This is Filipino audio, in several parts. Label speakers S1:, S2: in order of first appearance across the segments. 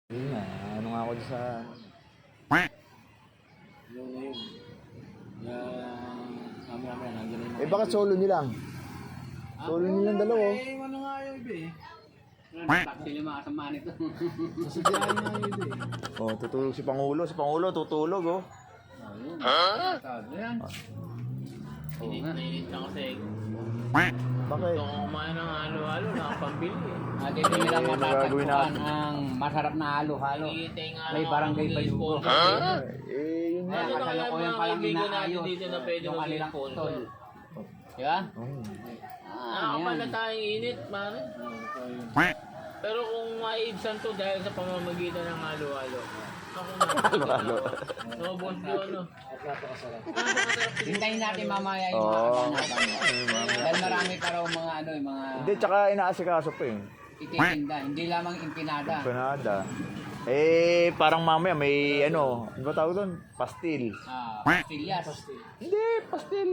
S1: Yun nga, ano nga ako sa...
S2: Yung yun. Mamaya, nandiyan yung mga...
S1: Eh bakit solo nyo lang? Solo nyo lang dalawa.
S2: Eh, ano nga yung iba eh.
S3: Taxi yung mga kasama nito.
S2: Sasadyain nga yung iba eh.
S1: Oh, tutulog si Pangulo. Si Pangulo tutulog, oh.
S3: Ayun.
S2: Sabi yan.
S3: Init lang kasi.
S1: Bakit?
S3: Gusto ko kumain ng halo-halo, nakapambili eh.
S4: Dito nilang
S1: Eh, magagawin
S4: matatagpuan
S1: natin.
S4: ang masarap na halo-halo.
S3: Hihintay nga
S4: May
S3: lang
S4: barangay
S3: ako
S4: pa yung
S3: sponsor.
S1: Eh, yun nga.
S4: Kaya kasalukuyan pa lang
S3: Kaibigan natin
S4: inaayos
S3: dito na pwede
S4: yung kanilang
S3: mag-sponsor.
S4: tol. Di ba?
S1: Oh.
S3: Nakakapala tayong init, pare. Pero kung maibsan to dahil sa pamamagitan ng halo-halo. Ako na.
S1: Halo-halo.
S3: No, boss yun, ano.
S2: At napakasarap.
S4: Hintayin natin mamaya yung
S1: Oo.
S4: mga kabanatan. Dahil marami pa raw mga ano, yung mga
S1: Hindi, tsaka inaasikaso pa eh.
S4: ititinda. Hindi lamang empinada.
S1: Panada. Eh, parang mamaya may ano ba tawag doon? Pastil.
S4: Pastillas.
S1: Hindi, pastil.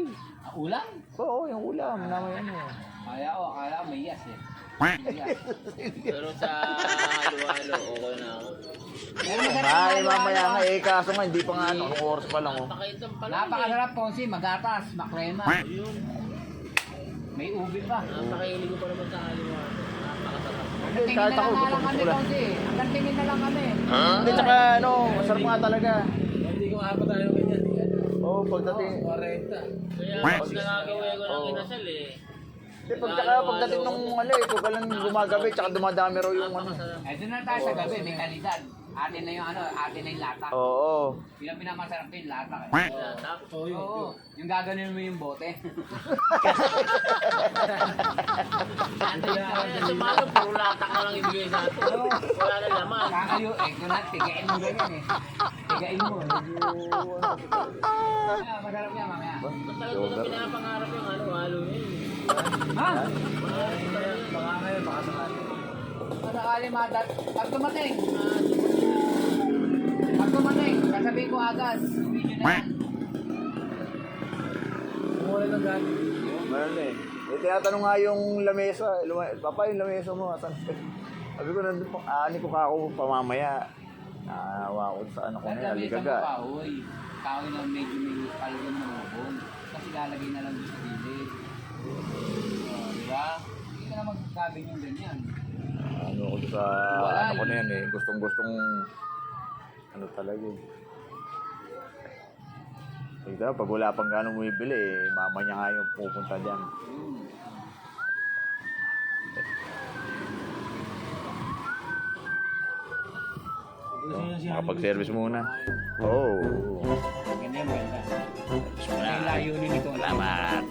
S4: Ulam?
S1: Oo, yung ulam. Namay ano.
S4: Akala ko may yes eh. Yes.
S3: Pero sa halo-halo, okay na ako.
S4: Pero masarap
S1: Ay,
S4: yung
S1: mamaya nga
S4: halo-halo.
S1: eh. Kaso nga, hindi pa nga ano. Anong oras pa lang, oh.
S3: Napakaitam pala.
S4: Napakasarap po si magatas, makrema.
S3: Yun.
S4: May ubi pa.
S3: Napakahilig ko pa naman sa halo-halo. Napakasarap.
S1: Hindi,
S4: Tingin
S1: kahit
S4: na
S1: ako,
S4: lang
S1: gusto
S4: kami
S1: ko lang.
S4: Ponsi. Hanggang tingin na lang kami.
S1: Hindi, tsaka ano, masarap nga talaga.
S2: Hindi ko apat tayo ganyan.
S1: Oo, pagdating.
S2: 40.
S3: Kaya mas nagagawin ko ng inasal eh.
S1: Hindi, pagdating nung ano eh, pag lang gumagabi, tsaka dumadami raw yung ano.
S4: Eh, doon na tayo sa gabi, may kalidad. Atin na yung ano, atin na yung lata.
S1: Oo.
S4: Yun ang pinamasarap din, lata.
S3: Tapos,
S2: Oo, yun.
S4: Oo, yung gaganin mo yung bote.
S3: kaya sumalo, puro latak na lang ibigay sa atin. Wala na laman.
S4: Kakayo, kung na, tigain mo ganyan eh. Tigain mo. Masarap yan mamaya.
S3: Matagal ko na pinapangarap yung halo-halo na yun.
S4: Ha?
S2: Baka ngayon, baka sakali.
S4: Masakali matat. Pag dumating, sasabihin ko agad. Yung video na yan.
S2: Kung wala nang galing.
S1: Meron eh. Eh, tinatanong nga yung lamesa. Papa, yung lamesa mo, asan? Sabi ko, nandun po, ani ko ka ako pamamaya. Naawa ko sa ano ko na yan,
S4: Sasabihin sa
S1: aligaga.
S4: kahoy. Kahoy na medyo may palagyan ng mabon. Kasi lalagay na lang doon sa gilid. Di ba? Hindi ka na magkabing yung ganyan.
S1: Ano ko sa ano ko na yan eh. Gustong ano talaga eh. Ikaw, pag wala pang gano'ng bumibili eh, mama niya nga yung pupunta dyan. Makapag-service muna. Oo.
S4: Ganyan, maganda. May layunin ito.
S1: Salamat.